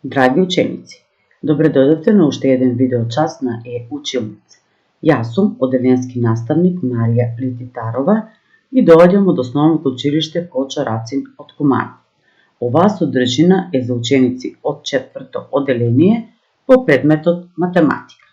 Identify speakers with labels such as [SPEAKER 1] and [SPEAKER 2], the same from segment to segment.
[SPEAKER 1] Драги ученици, добре дојдовте на уште еден видеочас на Училница. Јас сум оделенски наставник Марија Летитарова и доаѓам од Основното училиште Кочо Рацин од Куманово. Оваа содржина е за ученици од 4-то оделение по предметот математика.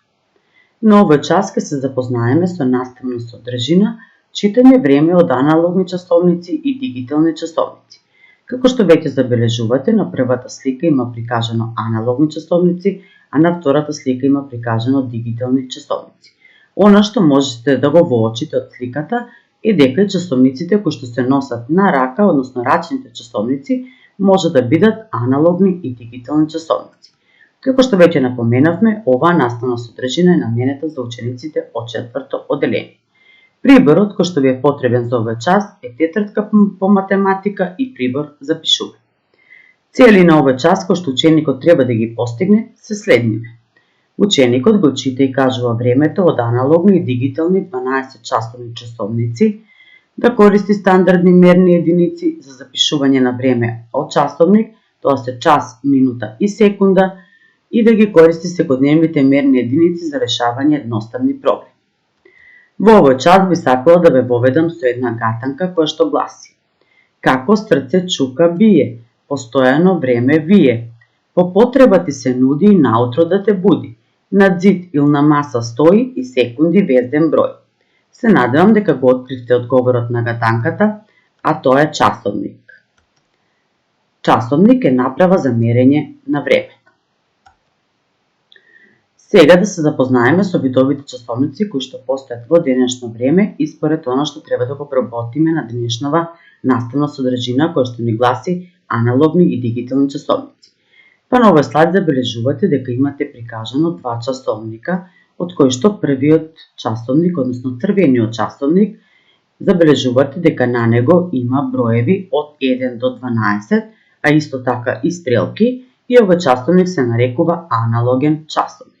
[SPEAKER 1] На овој час ќе се запознаеме со наставна содржина читање време од аналогни часовници и дигитални часовници. Како што веќе забележувате, на првата слика има прикажано аналогни часовници, а на втората слика има прикажано дигитални часовници. Она што можете да го воочите од сликата е дека часовниците кои што се носат на рака, односно рачните часовници, може да бидат аналогни и дигитални часовници. Како што веќе напоменавме, оваа наставна содржина е наменета за учениците од 4-то оделение. Приборот кој што ви е потребен за овој час е тетрадка по математика и прибор за пишување. Цели на овој час кој што ученикот треба да ги постигне се следниве. Ученикот го чита и кажува времето од аналогни и дигитални 12-часовни часовници, да користи стандардни мерни единици за запишување на време од часовник, тоа се час, минута и секунда, и да ги користи секојдневните мерни единици за решавање едноставни проблеми. Во овој час би сакала да ве воведам со една гатанка која што гласи: како срце чука бие, постојано време вие, по потреба ти се нуди и наутро да те буди, на зид ил на маса стои и секунди везден број. Се надевам дека го откривте одговорот на гатанката, а тоа е часовник. Часовник е направа за мерење на време. Сега да се запознаеме со видовите часовници кои што постојат во денешно време и според она што треба да го проработиме на денешнава наставна содржина која што ни гласи аналогни и дигитални часовници. Па на овој слайд забележувате дека имате прикажано два часовника, од кои што првиот часовник, односно црвениот часовник, забележувате дека на него има броеви од 1 до 12, а исто така и стрелки, и овој часовник се нарекува аналоген часовник.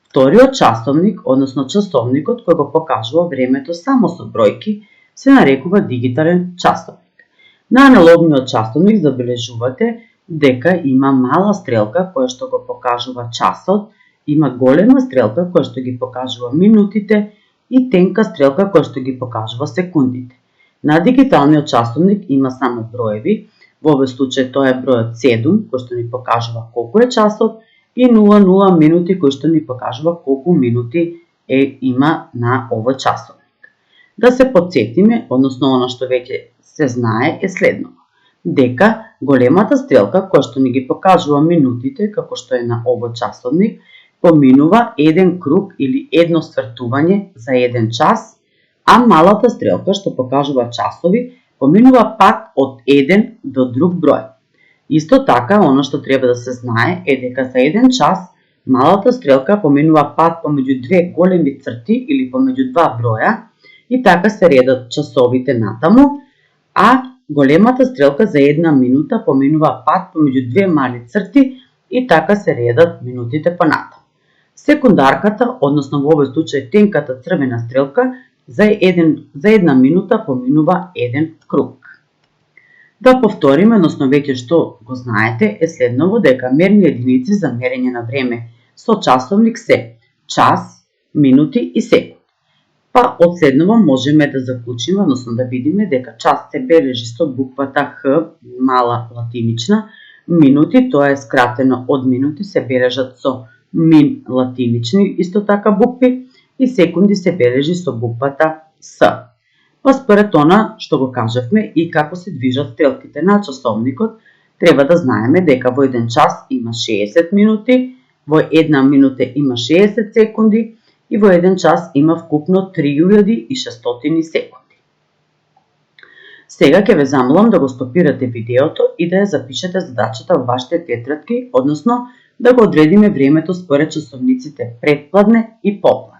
[SPEAKER 1] Вториот часовник, односно часовникот кој го покажува времето само со бројки, се нарекува дигитален часовник. На аналогниот часовник забележувате дека има мала стрелка која што го покажува часот, има голема стрелка која што ги покажува минутите и тенка стрелка која што ги покажува секундите. На дигиталниот часовник има само броеви, во овој случај тоа е бројот 7 кој што ни покажува колку е часот, и 00 минути кој што ни покажува колку минути има на овој часовник. Да се потсетиме, односно она што веќе се знае е следно: дека големата стрелка која што ни ги покажува минутите, како што е на овој часовник, поминува еден круг или едно свртување за еден час, а малата стрелка што покажува часови поминува пак од еден до друг број. Исто така, оно што треба да се знае е дека за еден час малата стрелка поминува пат помеѓу две големи црти или помеѓу два броја и така се редат часовите натаму, а големата стрелка за една минута поминува пат помеѓу две мали црти и така се редат минутите понатаму. Секундарката, односно во овој случај тенката црвена стрелка, за една минута поминува еден круг. Да повториме, односно веќе што го знаете, е следново дека мерни единици за мерење на време со часовник се час, минути и секунди. Па од следново можеме да заклучиме, односно да видиме дека час се бележи со буквата Х, мала латинична, минути, тоа е скратено од минути, се бележат со мин латинични исто така букви, и секунди се бележи со буквата С. Па според она што го кажавме и како се движат стрелките на часовникот, треба да знаеме дека во еден час има 60 минути, во една минута има 60 секунди и во еден час има вкупно 3600 секунди. Сега ќе ве замолам да го стопирате видеото и да ја запишете задачата во вашите тетрадки, односно да го одредиме времето според часовниците предпладне и попладне.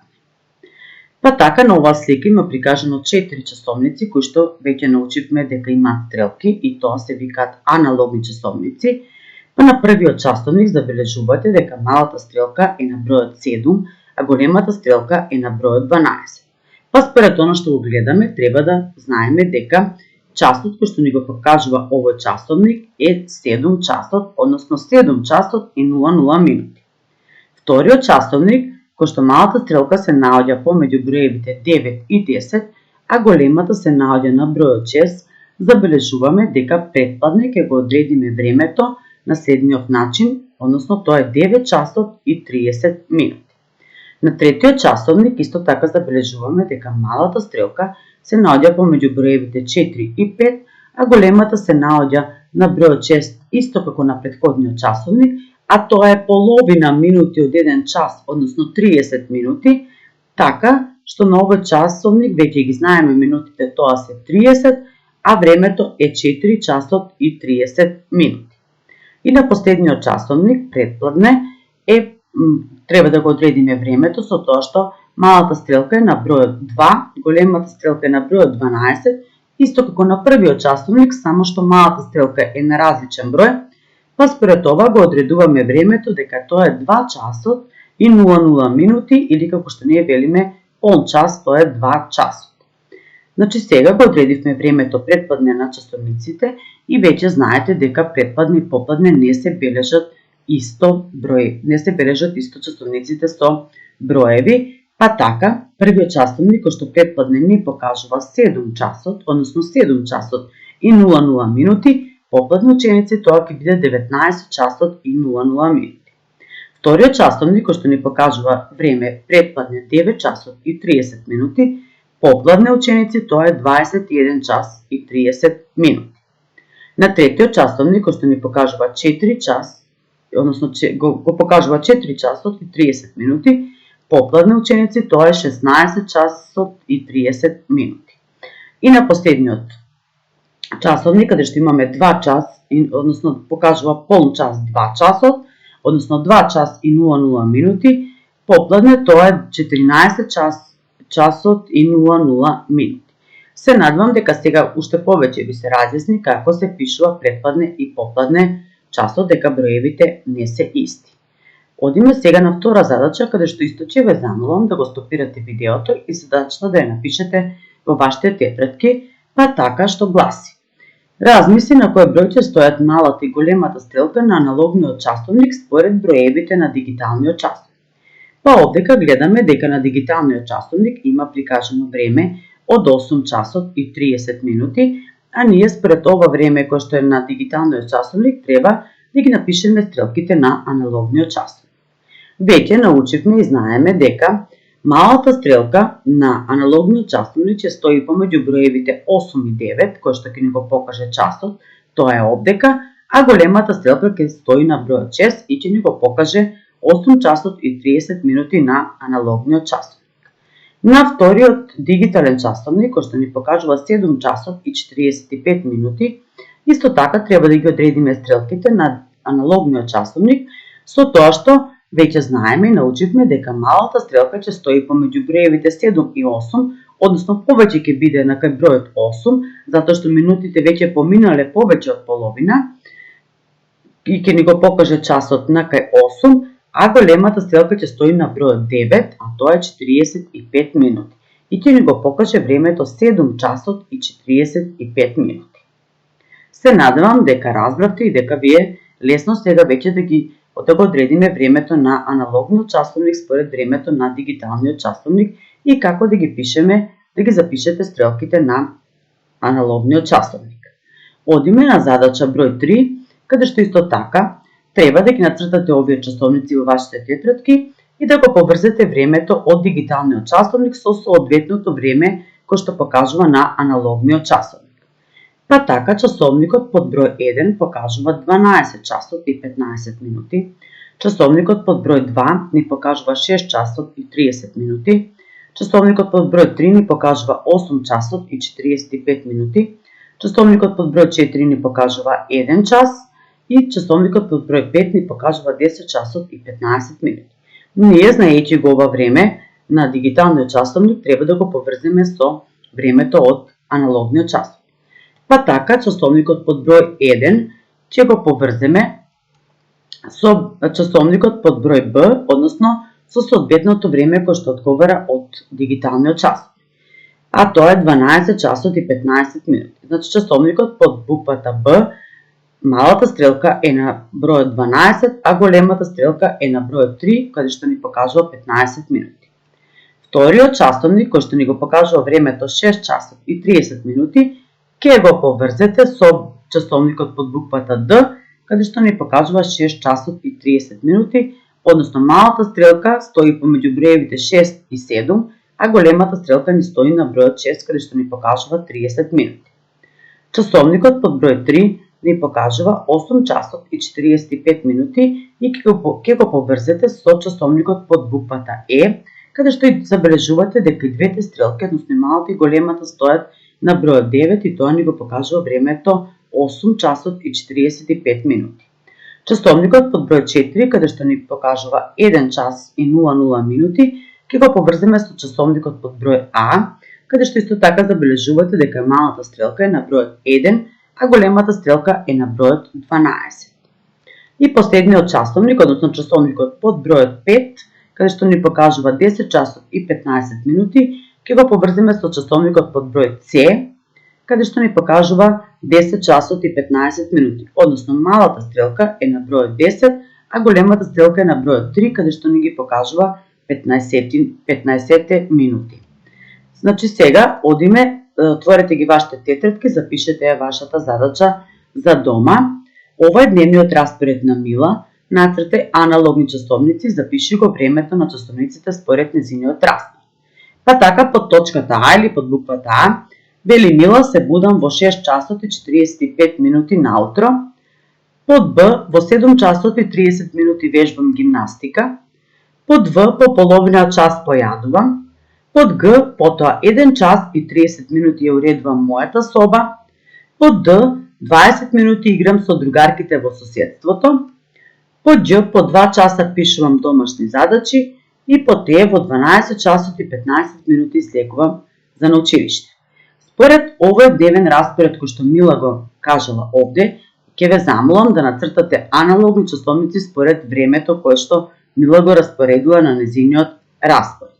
[SPEAKER 1] Па така на оваа слика има прикажано 4 часовници кои што веќе научивме дека имаат стрелки и тоа се викаат аналогни часовници. Па на првиот часовник забележувате дека малата стрелка е на бројот 7, а големата стрелка е на бројот 12. Па според она што го гледаме, треба да знаеме дека часот кој што ни го покажува овој часовник е 7 часот, односно 7 часот и 00 минути. Вториот часовник, кој што малата стрелка се наоѓа помеѓу броевите 9 и 10, а големата се наоѓа на бројот 6, забележуваме дека претпладне ќе го одредиме времето на следниот начин, односно тоа е 9 часот и 30 минути. На третиот часовник исто така забележуваме дека малата стрелка се наоѓа помеѓу броевите 4 и 5, а големата се наоѓа на бројот 6 исто како на претходниот часовник, а тоа е половина минути од 1 час, односно 30 минути, така што на овој часовник веќе ги знаеме минутите, тоа се 30, а времето е 4 часот и 30 минути. И на последниот часовник, претпладне, треба да го одредиме времето со тоа што малата стрелка е на бројот 2, големата стрелка е на бројот 12, исто како на првиот часовник, само што малата стрелка е на различен број, па според ова го одредуваме времето дека тоа е 2 часот и 00 минути, или како што ние велиме пол час, тоа е 2 часот. Значи сега го одредивме времето претпладне на часовниците и веќе знаете дека претпладне и попладне не се бележат исто број, не се бележат исто часовниците со броеви, па така првиот часовник кој што претпладне ни покажува 7 часот, односно 7 часот и 00 минути, попладне ученици тоа ќе биде 19 часот и 00 минути. Вториот часовник кој што ни покажува време претпладне 9 часот и 30 минути, попладне ученици тоа е 21 час и 30 минути. На третиот часовник кој што ни покажува 4 час, односно го покажува 4 часот и 30 минути, попладне ученици тоа е 16 часот и 30 минути. И на последниот часовник, каде што имаме 2 час, односно покажува пол час 2 часот, односно 2 час и 00 минути, попладне тоа е 14 часот и 00 минути. Се надевам дека сега уште повеќе ви се разјасни како се пишува претпладне и попладне часот, дека броевите не се исти. Одиме сега на втора задача, каде што исто ќе ве замолам да го стопирате видеото и задачата да ја напишете во вашите тетрадки, па така што гласи: размисли на кој број ќе стојат малата и големата стрелка на аналогниот часовник според броевите на дигиталниот часовник. Па овдека гледаме дека на дигиталниот часовник има прикажано време од 8 часот и 30 минути, а ние според ова време кој што е на дигиталниот часовник треба да ги напишеме стрелките на аналогниот часовник. Веќе научивме и знаеме дека малата стрелка на аналогниот часовник ќе стои помеѓу броевите 8 и 9, кој што ќе ни го покаже часот, тоа е овдека, а големата стрелка ќе стои на бројот 6 и ќе ни го покаже 8 часот и 30 минути на аналогниот часовник. На вториот дигитален часовник, кој што ни покажува 7 часот и 45 минути, исто така треба да ги одредиме стрелките на аналогниот часовник, со тоа што веќе знаеме и научивме дека малата стрелка ќе стои помеѓу броевите 7 и 8, односно повеќе ќе биде на кај бројот 8, затоа што минутите веќе поминале повеќе од половина и ќе ни го покаже часот на кај 8, а големата стрелка ќе стои на бројот 9, а тоа е 45 минути. И ќе ни го покаже времето 7 часот и 45 минути. Се надевам дека разбравте и дека ви е лесно сега веќе да го одредиме времето на аналогниот часовник според времето на дигиталниот часовник и како да ги пишеме, да ги запишете стрелките на аналогниот часовник. Одиме на задача број 3, каде што исто така треба да ги нацртате овие часовници во вашите тетрадки и да го поврзете времето од дигиталниот часовник со соодветното време кој што покажува на аналогниот часовник. Па така часовникот под број 1 покажува 12 часот и 15 минути, часовникот под број 2 ни покажува 6 часот и 30 минути, часовникот под број 3 ни покажува 8 часот и 45 минути, часовникот под број 4 ни покажува 1 час и часовникот под број 5 ни покажува 10 часот и 15 минути. Ние, знаејќи го ова време на дигиталниот часовник, треба да го поврземе со времето од аналогниот часовник. Па така, часовникот под број 1 ќе го поврземе со часовникот под број Б, односно со соодветното време кој што одговара од дигиталниот часовник. а тоа е 12 часот и 15 минути. Значи часовникот под буквата Б, малата стрелка е на бројот 12, а големата стрелка е на бројот 3, каде што ни покажува 15 минути. Вториот часовник, кој што ни го покажува времето 6 часот и 30 минути, ќе го поврзете со часовникот под буквата Д, каде што ни покажува 6 часот и 30 минути, односно малата стрелка стои помеѓу броевите 6 и 7, а големата стрелка ни стои на бројот 6, каде што ни покажува 30 минути. Часовникот под број 3 ни покажува 8 часот и 45 минути и ќе го поврзете со часовникот под буквата Е, каде што и забележувате дека и двете стрелки, односно малата и големата, стојат на бројот 9 и тоа ни го покажува времето 8 часот и 45 минути. Часовникот под број 4, каде што ни покажува 1 час и 00 минути, ќе го поврземе со часовникот под број А, каде што исто така забележувате дека малата стрелка е на бројот 1, а големата стрелка е на бројот 12. И последниот часовник, односно часовникот под бројот 5, каде што ни покажува 10 часот и 15 минути, ќе го поврземе со часовникот под број С, каде што ни покажува 10 часот и 15 минути. Односно малата стрелка е на бројот 10, а големата стрелка е на бројот 3, каде што ни ги покажува 15 минути. Значи сега одиме, отворете ги вашите тетрадки, запишете ја вашата задача за дома. Ова е дневниот распоред на Мила. Нацртај аналогни часовници, запиши го времето на часовниците според незиниот распоред. Па така под точката А или под буквата А, вели Мила се будам во 6 часот и 45 минути наутро. Под Б во 7 часот и 30 минути вежбам гимнастика. Под В по половина час појадувам. Под Г потоа 1 час и 30 минути ја уредувам мојата соба. Под Д 20 минути играм со другарките во соседството. Под Ѓ по 2 часа пишувам домашни задачи и под Е во 12 часот и 15 минути излегувам за на училиште. Според овој дневен распоред кој што Мила го кажала овде, ќе ве замолам да нацртате аналогни часовници според времето кое што Мила го распоредила на незиниот распоред.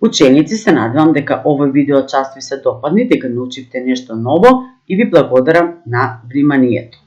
[SPEAKER 1] Ученици, се надевам дека овој видео час ви се допадне, дека научивте нешто ново и ви благодарам на вниманието.